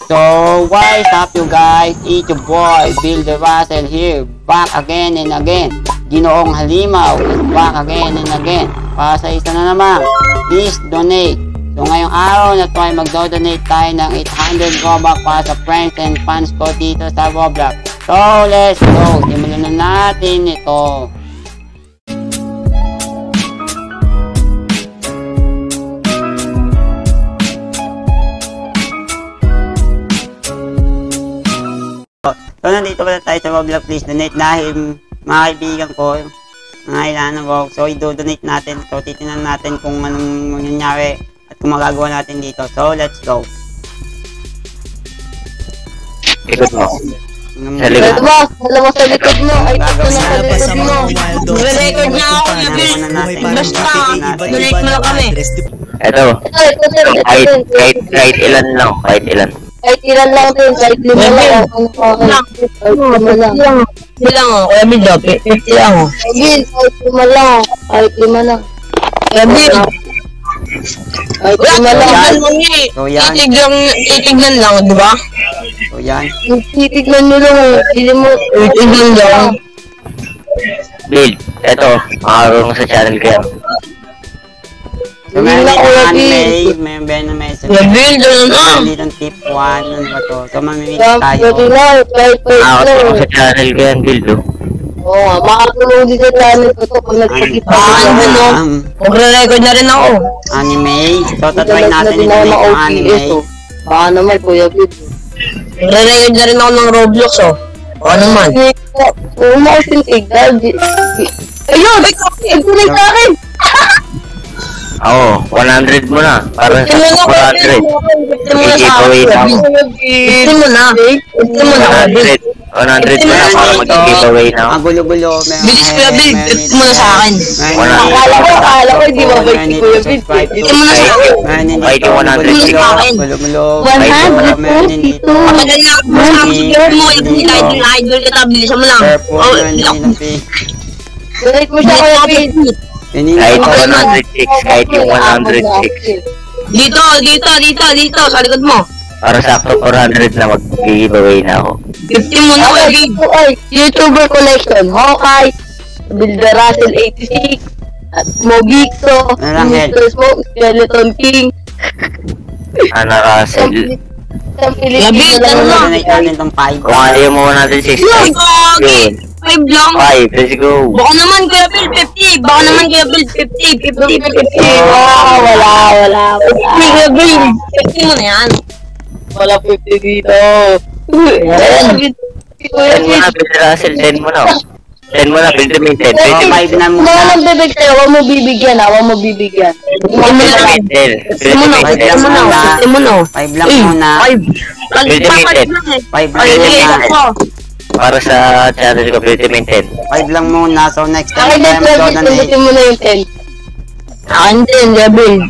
So, what's up you guys? It's your boy, Builder Russell here. Back again and again. Ginoong Halimaw is back again and again. Para sa isa na naman, please donate. So, ngayong araw na ito ay magdo-donate tayo ng 800 Robux para sa friends and fans ko dito sa Roblox. So, let's go. Simulan na natin ito. So, nandito pala tayo sa Roblox. Please donate dahil mga kaibigan ko mga kailangan ng Robux. So, i-donate natin. So, titinan natin kung anong mangyayari at kung magagawa natin dito. So, let's go. Ikot mo. Sa likod mo. Alam mo sa likod mo. Ay, ito na sa likod mo. Mag-record na ako. Basta, donate mo lang kami. Ito. Kahit ilan lang. Kahit ilan. Kahit ilan lang din. Kahit lima lang. Kahit lima lang. Hindi lang o. Kuya Bill, 50 lang o. Kahit lima lang. Kahit lima lang. Kuya Bill. Kahit lima lang. So, yan. Titignan lang, di ba? So, yan. Titignan nyo lang. Hindi mo. Titignan lang. Bill, ito. Makakaroon sa channel ko yan. So, meron dito ng anime, may message. Kuya Bill, doon na. Meron dito ng tip 1, ano ba to? So, mamimili tayo. Pwede lang. Kahit Makakaroon lang. sa channel ko yan, Bill. Oo nga. Makatulong din sa channel ko to. Pag nagpakita ko. Magre-record na rin ako. Anime. So, tatry natin ito ng anime. Baka naman, Kuya Bill. Magre-record na rin ako ng Roblox o. O ano man. Oo, makasintigdal. Ayun! Nagpunay sa akin! Oo, 100 mo na. Para sa 400. Giveaway na ako. Gusto mo na. Gusto mo na. 100 mo na para mag-giveaway na ako. Ang gulo-gulo. Bilis Kuya Bill, gusto mo na sa akin. Akala ko, hindi mabait si Kuya Bill. Gusto mo na sa akin. Kahit yung 100 Gulo-gulo. 152. Matagal na ako sa akin mo. Idol ka ta, bilisan mo lang. Donate mo siya, Kuya Bill. Kahit yung 106. Kahit yung 106. Dito, sa likod mo. Para sakto 400 na mag-giveaway na ako. 50 mo na, Kuya Bill. Ay, YouTuber collection. Hawkeye, Builder Russell 86, at Mogito, Mr. Smoke, Skeleton King. Ana Russell. Kuya Bill, ano lang? Donate natin itong 5. Kung ayaw mo 106. Yun. 5 lang. 5, let's go. Baka naman Kuya Bill, 50. Baka naman Kuya Bill, 50. Wala. Kuya Bill, 50 mo na yan. Wala 50 dito. Send mo na, Bill Russell, send mo na. Send mo na, Bill Russell, 10. 5 na muna. Mga nang bibig sa'yo, huwag mo bibigyan. Gusto mo na. 5 lang muna. 5 lang muna. Para sa channel ko, Bill Russell, 10. 5 lang muna. So, next time Ay, tayo mag-donate. pindutin mo na yung 10. Akin din, Kuya Bill.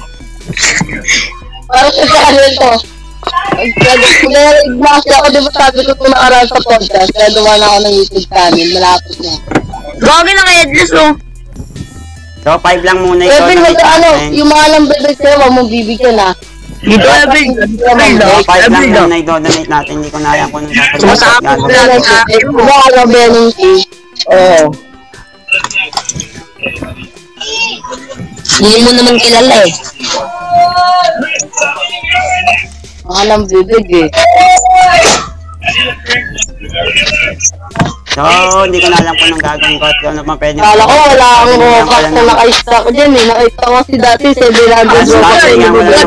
Para sa channel to. Nag-mask ako, di ba sabi ko kung nakaraan sa podcast, kaya dumaan ako ng YouTube channel, malapit na. Gawin na kay Edlis, oh. So, 5 lang muna Kuya Bill, i-donate ano, natin. yung mga nang bibig sa'yo, huwag mo bibigyan ha. Dito, Kuya Bill. So, 5 lang muna i-donate natin. Hindi ko na alam kung anong Sumasama ko gagawin. lang sa akin mo. Baka na Benong T. Oo. Hindi mo naman kilala eh. Mga nang bibig eh. So, hindi ko na alam kung anong gagawin ko at kung ano pa pwede. Kala ko wala akong rokas na naka-stack dyan eh. Nakita ko si dati 700 rokas na Kuya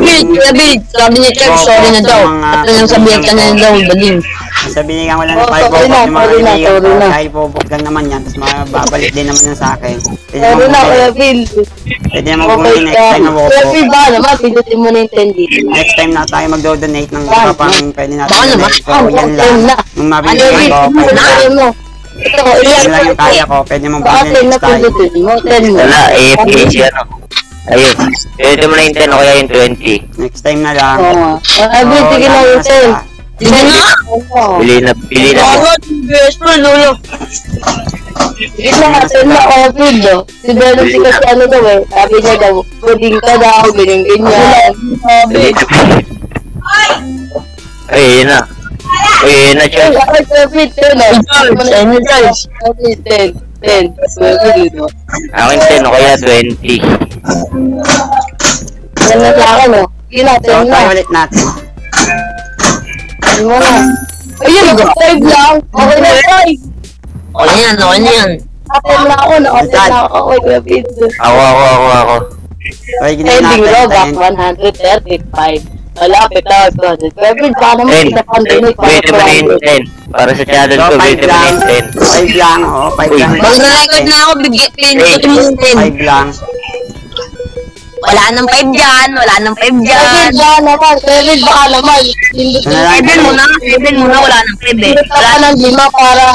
Bill, sabi niya Kev, sorry na daw. At nang sabihan ka na daw, baling. So, binigyan ko lang ng 5 sorry robux na, yung mga sorry na, kaibigan ko. sorry na. Dahil bubuksan naman yan. Tapos mababalik din naman yan sa akin. Pero na Kuya Bill. Pwede naman Okay bumili next time na Kuya Wopo. Bill ba naman, pindutin mo na yung 10 dito. Next time na tayo mag-donate ng iba pang pwede natin Baka naman. donate. So, yan lang. Nung mabili Kuya Bill, ko, pwede pindutin mo. Ito, yan lang yung kaya ko. Pwede mong Baka bumili 10 na next time. pindutin mo, 10 mo. Wala, AFK siya, no? Ayun. Pwede mo na yung 10 o kaya yung 20. Next time na lang. Oo nga. Kuya Bill, sige na yung 10. Sige na! Pili na. Bawat best friend, lolo. Sige na, 10 na COVID do. Si Belo si kasi ano daw eh. Sabi niya daw, pwedeng ka daw, ganyan ganyan. Sabi. Ay, yun na. Ay, yun na, Charles. Ay, Kevin, 10 na. Ano, Charles? 10. Kevin, no? Akin 10 o kaya 20. Yan na sa akin, no? Sige na, So, 10 try na. ulit natin. 10 mo na. Ayun, nag-5 lang. Okay na, 5. Okay yan, okay na yan. Naka-10 na ako, naka-10 na ako. Okay, Kevin. Ako. Okay, ginawa Ending natin. robot, 10. 135. Malapit na, 200. Kevin, paano mo 10. kita pandemic? Pwede mo na yung 10. Para sa channel So, ko, 5 pwede mo na lang. yung 10. 5 lang, oo. 5 lang. Mag-record na ako, pindutin mo yung 10. 5 lang. Wala nang 5 dyan, wala nang 5 Kevin, dyan. baka naman. Kevin, baka naman. Pindot Ano lang? 7 muna, wala nang 5 eh. Pindot ka ng 5 para...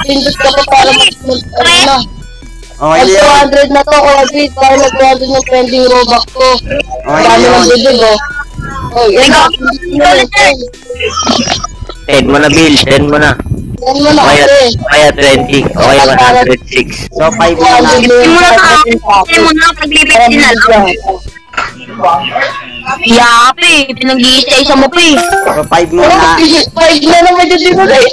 Pindot ka pa para ano na. Okay Mag na yun. 200 na to, Kevin. Para mag 200 ng trending robot ko. Okay na Dami ng yun. bibig, oh. Oh, yan. Ikaw, 10 mo na, Bill. 10 mo na. Yan mo na Kaya, kasi. kaya 20. O kaya 106. So, 5 muna. Hindi mo na hindi mo na paglipit din na lang. Yapi, pinag-iisa-isa mo pa eh. So, 5 muna. 5 na naman yung dinulay.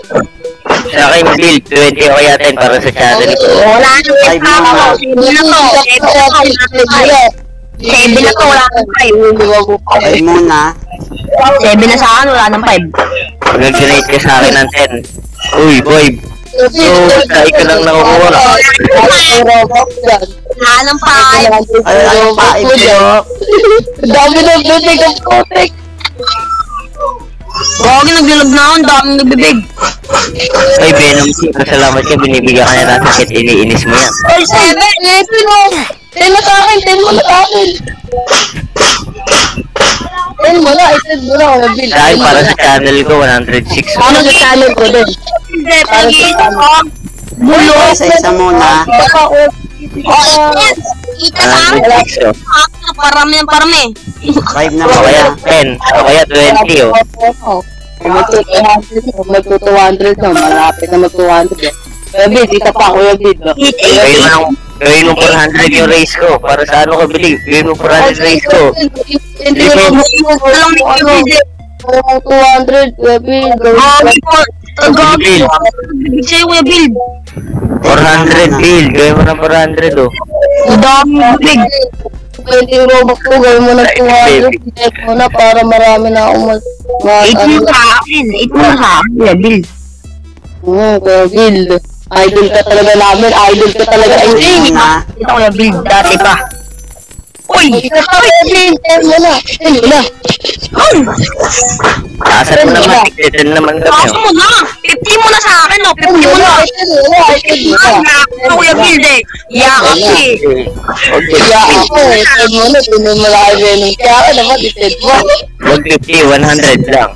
Sa akin, Bill, 20 o kaya 10 para sa channel ko. Wala nang 5 Five na. ako. 7 na to. 7 na to, wala nang 5. 5 muna. 7 na sa akin, wala nang 5. Pag nag-donate ka sa akin ng 10. Uy, boy. So, sa ika lang nakukuha. Wala nang 5. Ay, 5 yun. Dami ng bibig ang kotek. Huwag naglalag na ako, ang daming nagbibig. Ay, Venom, salamat ka. Binibigyan ka na natin kahit iniinis mo yan. Ay, 7! 10 mo! 10 mo sa akin! 10 mo na sa akin! 10 mo na! 10 mo na! Bill. Sa akin, para sa channel ko, 106. Ano sa channel ko din? Hindi, pinag-iisa ko. Bulo. Isa muna. Baka ako... Kita sa akin, 106, oh. parami ng parami. 5 na O muna. kaya 10. O kaya 20, oh. Kung mag-200 na, malapit na mag-200. Sabi, dito pa ako yung bid. Gawin mo 400 yung race ko. Para sa ano ka bili? Gawin mo 400 race ko. Hindi mo Alam mo yung video. 200, sabi, Bill. Bibig sa'yo, Kuya Bill. 400, Bill. Gawin mo ng 400, oh. Ang daming bibig. 20 robux ko, gawin mo ng 200, check mo na para marami na akong Ito mo sa akin. Ito mo sa akin, Kuya Bill. Kuya Bill, idol ka talaga namin, idol ka talaga. Ayun na. Ito, Kuya Bill, dati pa. Uy! Kuya Bill, check mo na, check mo na. Tasan mo naman. Tignan naman kami, Kaso oh. mo na! 50 mo na sa akin, no? 50 mo na! Ito, Kuya Bill, eh. Yakap eh. Okay. Kaya ako, check mo na, tuloy mo na kayo ng kaya naman, i-check mo. Wag 50, 100 lang.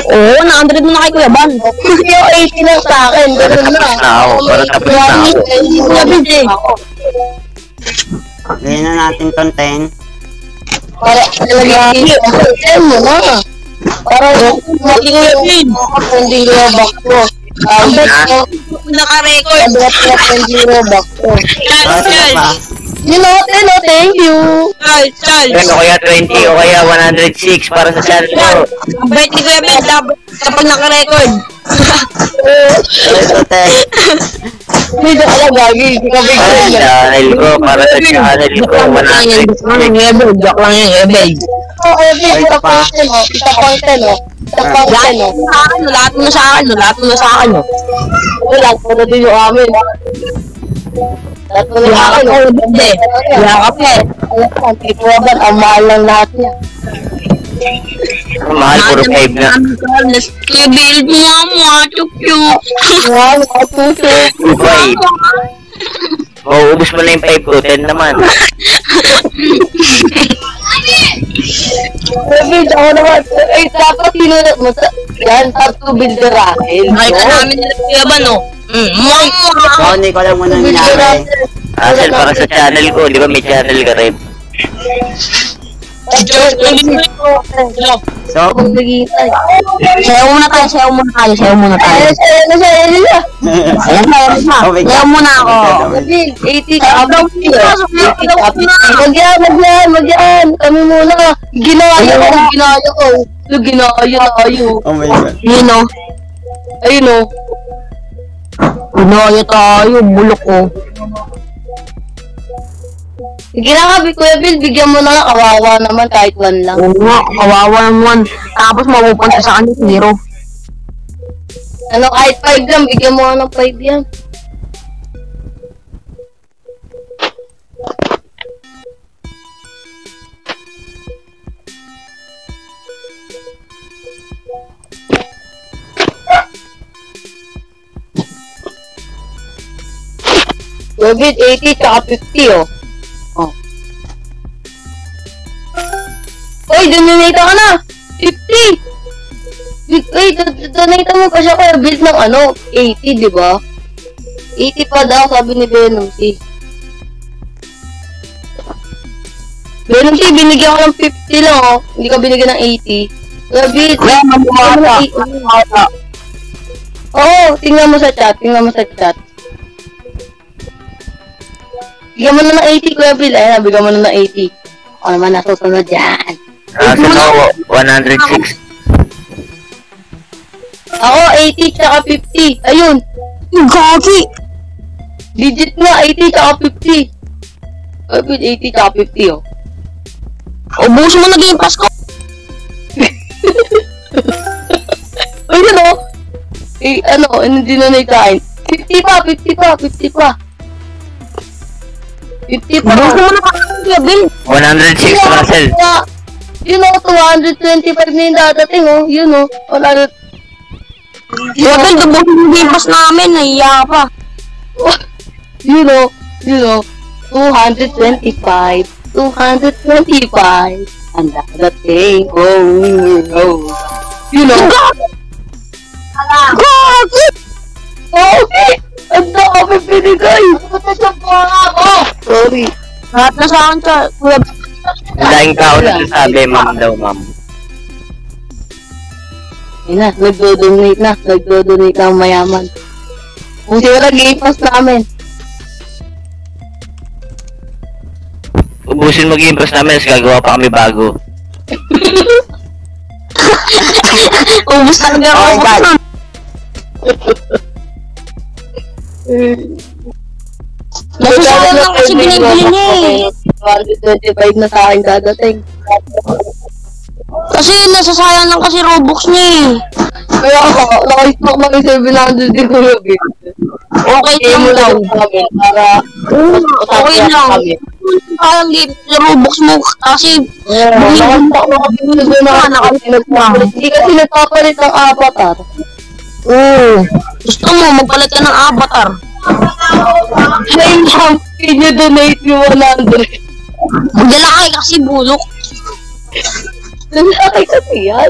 Oo, na-100 mo na kay Kuya Ban. Yung 80 lang sa akin, ganun na. Tapos na ako. Para tapos na ako. Kuya Bill, eh. Gawin na natin tong 10. Para talaga, check mo na. Para maging pending robux ko. Ang bet ko, Naka-record. ang bet ko pending robux ko. Ano pa? You know, thank you. Charles. Yan, o kaya 20 o kaya 106 para sa channel ko. Ang bait ni Kuya Bill, kapag naka-record. Ito, 10. Hindi ko alam, gagi. Hindi ka Para sa bigyan. channel ko. Para sa channel ko. 106. Joke lang yan, Ebel. Oh, Evan, isa pa ito, no? Isa pa ito, no? Isa pa ito, no? Lahat mo na sa akin, lahat mo na sa akin. Wala, puro din yung amin. Lahat mo na yung akin, no? Yakap eh. Alam ko, ang tituwaban, ang mahal lang lahat niya. Mahal, puro 5 na. Kuya Bill, mama, chuk-chuk. Wow, matuto. Ubay. Ubus mo na yung 5 ko. 10 naman. Evan, ako naman. Eh, dapat sino na, yan, top 2 builder Rahel. Ay, namin nila Kuya Ban, no? Mama. So, hindi ko alam mo nang nangyari. Asel, para sa channel ko. Di ba may channel ka rin? So, Kung nagigitay. Sayaw muna tayo, sayaw muna tayo, sayaw muna tayo. Ayun siya, ayun siya, ayun siya. Ayan na, ayan na. Sayaw muna ako. Evan, 80 ka. 80 ka. Mag yan. Kami muna. Ginaya ko. Ginaayo. Oh my god. Yun o. Ayun o. Ginaayo tayo, bulok o. Sige na nga, Kuya Bill, bigyan mo na nga, kawawa naman kahit one lang. Oo nga, kawawa naman. Tapos mapupunta sa kanya, zero. Ano, kahit 5 lang, bigyan mo nga ng 5 yan. Kuya Bill, 80 tsaka 50 oh. Uy, donate ka na! 50! Uy, donate mo kasi ako build ng ano, 80, di ba? 80 pa daw, sabi ni Venom C. Venom C, binigyan ko ng 50 lang, oh. Hindi ka binigyan ng 80. Sabi, Oo, tingnan mo sa chat, Bigyan mo na ng 80, Kuya Bill. Ayan, bigyan mo na ng 80. Ako naman nasusunod dyan. Ako, 106. Ako, 80 tsaka 50. Ayun. Gagi! Digit nga, 80 tsaka 50. Kuya Bill, 80 tsaka 50, oh. Ubusin mo na Game Pass ko! Ayun, oh. Hindi na naitain. 50 pa. 50 pa. Ubusin mo na Kuya Bill! 106, Russell. Yun o, 225 na yung dadating o. Yun o. Wala na. Kuya Bill, ubusin mo Game Pass namin, nahiya pa. Yun o. 225. Ang dadating. Oh. Yun o. Gagi! Okay! Ang dami pinigay! Sorry. Lahat na sa akin ka, Kuya Bill. Daing tao na sabi, ma'am daw, ma'am. Yun na, nagdo-donate na ang mayaman. Kung sila Game Pass namin. Ubusin mo Game Pass namin, tapos gagawa pa kami bago. Ubus talaga ako. Nasasayang lang kasi binibili niya eh. 125 na sa akin dadating. Kasi nasasayang lang kasi Robux niya eh. Kaya ako, naka-stock lang yung 700 din ko yung game. Okay lang daw. Para Okay lang. Kayang game sa Robux mo kasi hindi kasi nagpapalit ng avatar. Oo. Gusto mo magpalit ka ng avatar. Ay, can you donate me 100? Magdala kayo kasi bulok. Lalaki kasi yan.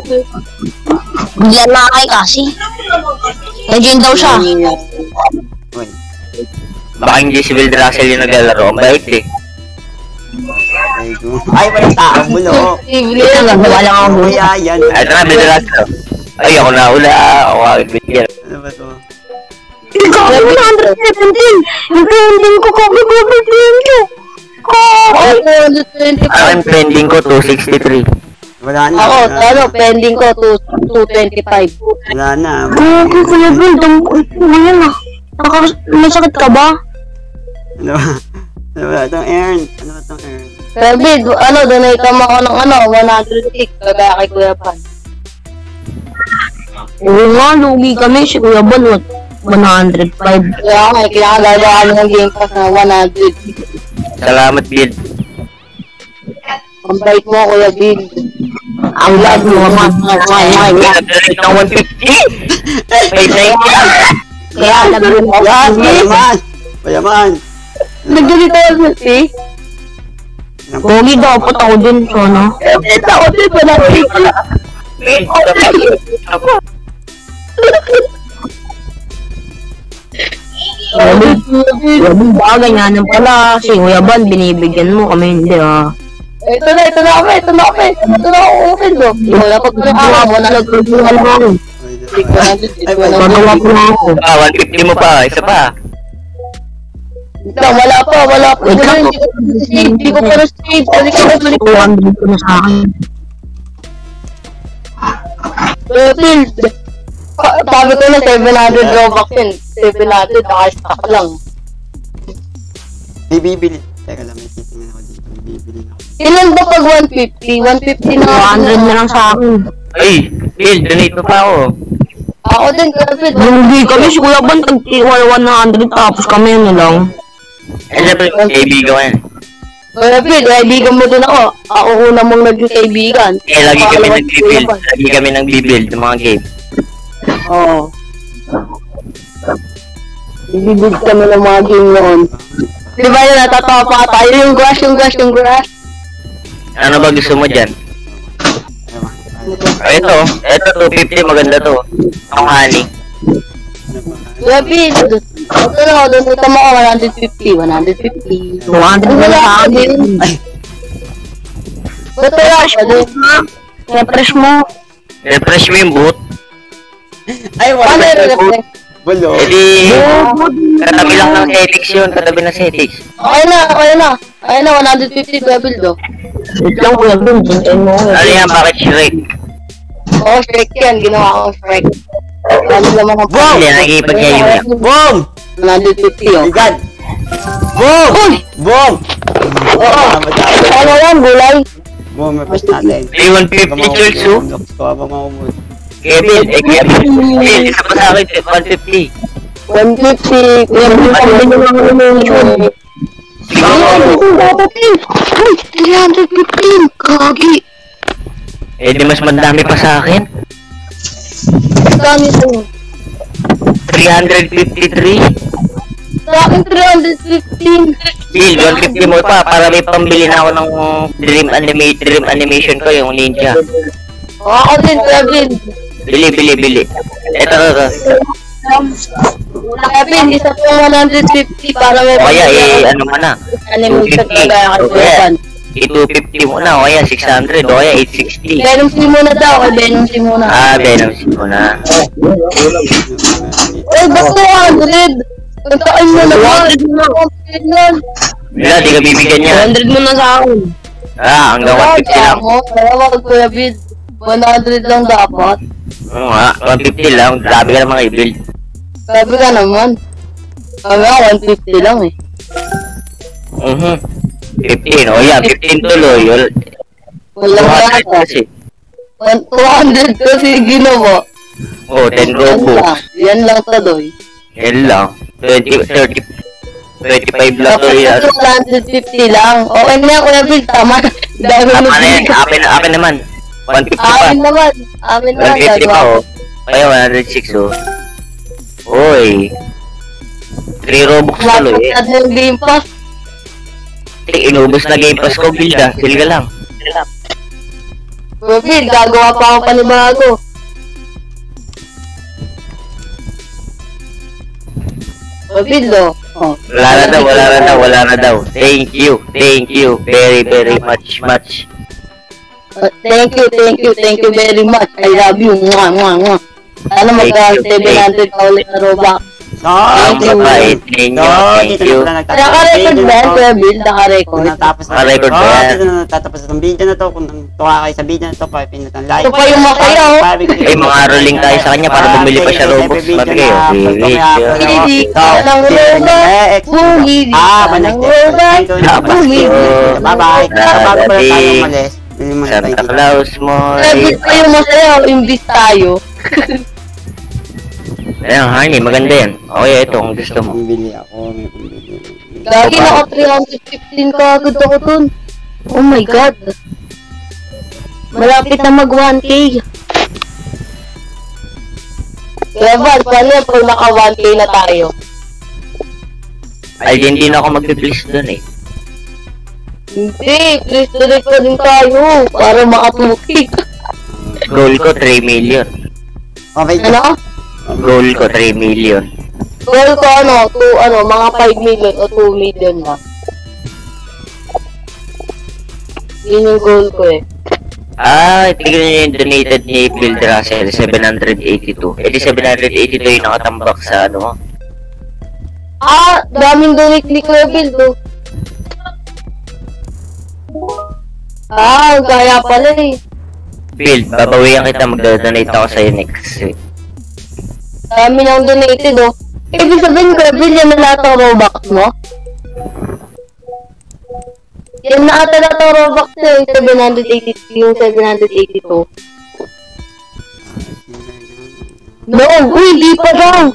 Magdala kayo kasi. Legend daw siya. Uy. Baka hindi si Bill Russell yung naglalaro. Ang bait eh. Ay, may taong bulok. Ito lang, wala akong bulok. Kuya, yan. Ay, ito na, Bill Russell. Ay, ako na ula. Ako agad bigyan. Ano ba to? Ikaw, 117! Yung pending ko, pending ko! Ako, 225. Ang pending ko, 263. Wala na. Ako, pending ko, 225. Wala na. Gagi, Kuya Bill, ngayon ah. May sakit ka ba? Ano ba? Ano ba itong earn? Kuya Bill, donate mo ako ng 106. Kagaya kay Kuya Pan. Oo nga, lugi kami. Si Kuya Bal, 105. Kaya gagawa kami ng Game Pass na 100. Salamat, Bill. Ang bait mo, Kuya Bill. Ang lag mo, Nag-donate ng 150. Ay, thank you. Kaya nagawin mo. Payaman. Nagdalito ako eh. Pogi dapat ako din, so no? Ako din, wala ko Bagay nga nang pala. Si Kuya Bal, binibigyan mo kami, hindi ah. Ito na ako, open mo. Wala pa ko na ako, wala na Gagawa ko na ako. 150 mo pa, isa pa. Wala pa. Hindi ko pa na-save. Balik ko na. 200 ko na sa akin. Build. Sabi ko na 700 Robux yun. 700, nakastock lang. May bibili. Teka lang, may titingnan ako dito. May bibili ako. Ilan ba pag 150? 150 na 200 na lang sa akin. Ay, Bill, donate mo pa ako. Ako din, Build. Hindi kami, si Kuya Ban, tag-100 tapos kami na lang. Eh, syempre, kaibigan ko yan. Build, kaibigan mo din ako. Ako una mong naging kaibigan. Eh, lagi kami nag-build. Lagi kami nag-build ng mga game. Oo. Bibig kami ng mga game noon. Di ba yun, natatawa pa tayo yung grass. Ano ba gusto mo dyan? Ito 250, maganda to. Ang honey. Kuya Build, ito na, donate mo ako 150. 200 na lang sa akin. Ito lang, Refresh mo. Refresh mo yung boot. Ay, wala. Ano yung refresh? Bulo. Eh di, katabi lang ng settings yun. Katabi ng settings. Okay na, 150 Kuya Build, oh. Wait lang, Kuya Ban, hintayin mo. Ano yan, bakit Shrek? Oo, Shrek yan, ginawa ko Shrek. Ano naman ang Hindi, nakikipag-gayo yan. Boom! 150, oh. Bigan! Boom! Boom! Oo. Ano yan, gulay? Boom, may pas natin. May 150 Jules, oh. Kawa mga umod. Kevin, isa pa sa akin, 150. 150, Kuya Build, pambili mo lang naman. 315, kagi. Eh di mas madami pa sa akin. Kami po. 353. Sa akin 315. Bill, 150 mo pa para may pambili na ako ng dream animation ko, yung ninja. O, ako din, Kuya Build. Bili. Ito. Kevin, isa pong 150 para may O kaya, ano mo na. animation kagaya kay Kuya Ban. 250 muna, o kaya 600, o kaya 860. Venom C muna daw, kay Venom C muna. Venom C muna. Uy, ba't 200? Kantain mo naman. 100 nun. Wala, di ka bibigyan niya. 200 mo na sa akin. Hanggang 150 lang. Kaya Kuya Build, 100 lang dapat. Oo nga, 150 lang. Grabe ka naman i-build. Sabi ka naman. Sabi ka, 150 lang eh. 15, o yan, 15 tuloy. Wala ka yata. Kasi. 200 kasi ginawa. Oh, 10 robo. Yan lang tadoy. Yan lang. 20, 30, 25 lang to yan. 150 lang. Okay na yan, Kuya Build, tama. Dami Tama na na yan, akin naman. 150 pa. Amin naman. 150 pa, oh. Kaya 106, oh. Uy. 3 robux tuloy, eh. Lapad na yung Game Pass. Inubos na Game Pass ko, build ah. Sila lang. Kuya Build, gagawa pa ako panibago. Kuya Build, oh. Wala na daw. Thank you very much. Thank you very much. I love you. Mwah. Sana mag-700 ka ulit na Robux. Ang mabait ninyo. Thank you. Naka-record ba yan, Kuya Build? Naka-record. Naka-record ba yan? Dito na natatapos ang video na to. Kung tuwa kayo sa video na to, pinut ang like. Ito pa yung masaya, oh. Ay, mga rolling tayo sa kanya para bumili pa siya Robux. Mabigay, Hindi ka ng Robux. Bumili ka ng Robux. Bye-bye. Bago pala tayo umalis. Santa Claus mo. Kuya Build pa yung masaya, imbis tayo. Ayan, honey, maganda yan. Okay, ito kung gusto mo. Pambili ako, may pambili. Lagi naka 315 ka agad ako dun. Oh my god. Malapit na mag 1k. Kaya ba, paano yan pag naka 1k na tayo? Ay, hindi na ako mag-please dun eh. Hindi, please direct pa din tayo para maka 2k. Goal ko 3 million. Okay, Ano? Goal ko 3 million. Goal ko mga 5 million o 2 million na. Yun yung goal ko eh. Tignan nyo yung donated ni Bill Russell, 782. Eh di 782 yung nakatambak sa ano. Daming donate ni Kuya Build, oh. Kaya pala eh. Build, babawian kita, magdodonate ako sa'yo next week. Dami nang donated, oh. Ibig sabihin ko, Bill, yan na lahat ang Robux mo? Yan na ata lahat ang Robux mo, yung 782. No, uy, di pa daw.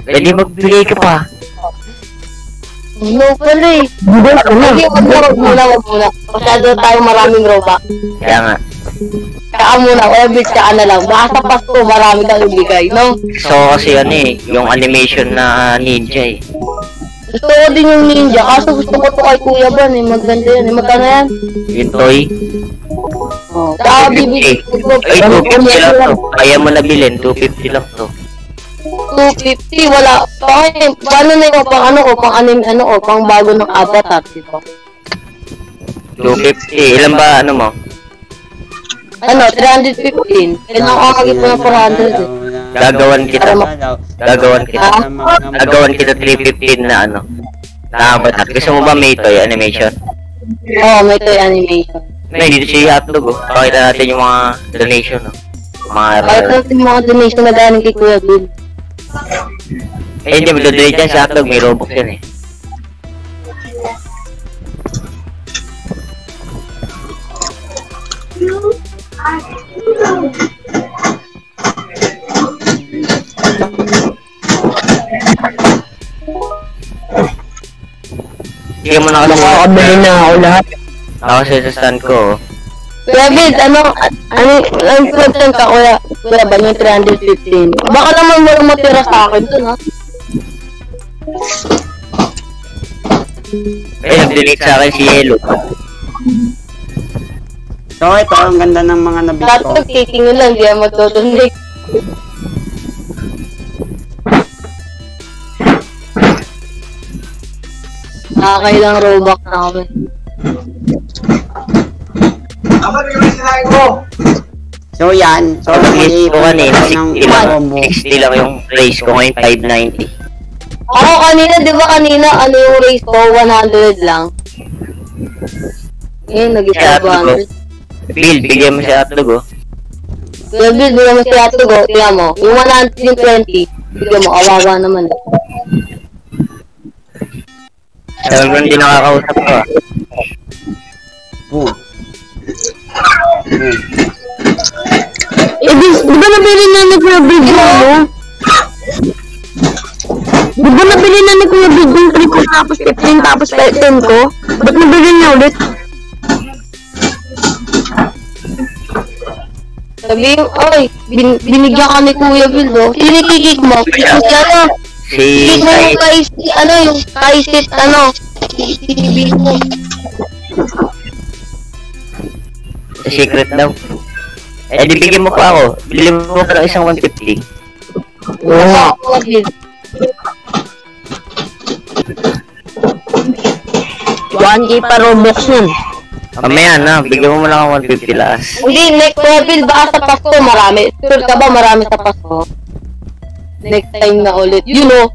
Pwede magbigay ka pa. No, pala eh. Hindi, wag muna. Masyado tayo maraming Robux. Kaya nga. Kaya muna, Bill, kaya na lang. Baka sa Pasko, marami kang ibigay, no? So, kasi ano eh, yung animation na ninja eh. Gusto ko din yung ninja, kaso gusto ko to kay Kuya Ban eh, maganda yan eh. Magkano yan? Yung toy. Oh, kaya bibigay ko. Ay, 250 lang to. Kaya mo nabilin, 250 lang to. 250, wala. Paano na yung pang bago ng avatar, diba? 250, ilan ba ano mo? 315. Kailangan ko mag-ipon ng 400 eh. Gagawan kita 315 na ano. Na avatar. Gusto mo ba may toy animation? Oo, may toy animation. May dito siya hotdog oh. Pakita natin yung mga donation oh. Pakita natin yung mga donation na galing kay Kuya Bill. Eh hindi, magdodonate dyan sa hotdog. May Robux yan eh. Sige mo na kasi. Makakabili na ako lahat. Ako sa stand ko oh. Kuya Bill, ang content ka, Kuya Ban, yung 315. Baka naman walang matira sa akin dun, ha? Eh, nag-donate sa akin si Yelo. So, ito, ang ganda ng mga nabit Lahat ko. nagtitingin lang, di ako magdodonate. Nakakailang Robux na kami. So, yan. So, Pag-hit ko kanina, ng 60 lang. combo. 60 lang yung raise ko ngayon, 590. Ako kanina, di ba kanina, ano yung race ko? 100 lang. Eh, nag-isa 100. Bill, bigyan mo si hotdog oh. Kuya Bill, bigyan mo si Atog, oh. Tingnan mo. Yung 120, bigyan mo, kawawa naman. Sabi ko hindi nakakausap ko ah. Boom. Boom. Eh, di ba nabili na ni Kuya Bill mo? Di ba nabili na ni Kuya Bill yung 3 ko tapos 15 tapos 10 ko? Ba't nabili niya ulit? Sabi yung, oy, binigyan ka ni Kuya Bill, oh. Sino kikik mo? Kasi ano? Si Kikik mo yung yung kaisit, Bill mo. Sa secret daw. Eh di bigyan mo pa ako. Bili mo pa ng isang 150. Oo. One K pa Robux nun. Mamaya na, bigyan mo muna ako 150 last. Hindi, next Bill, baka sa Pasko marami. Sure ka ba marami sa Pasko? Next time na ulit. You know.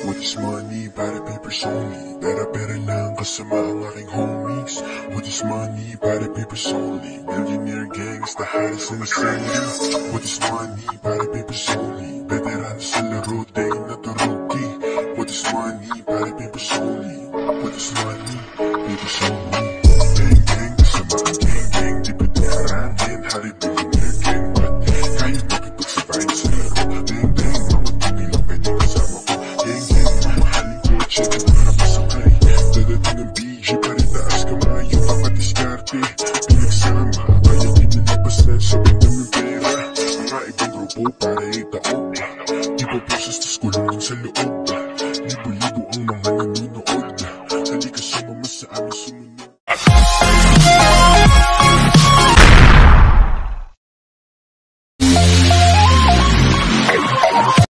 With this money, para papers only. Pera lang kasama ang aking homies. With this money, para papers only. Millionaire gang is the hottest in the city. With this money, para papers only. Veteran sa laro, day na to rookie. With this money, para papers only. With this money, papers only.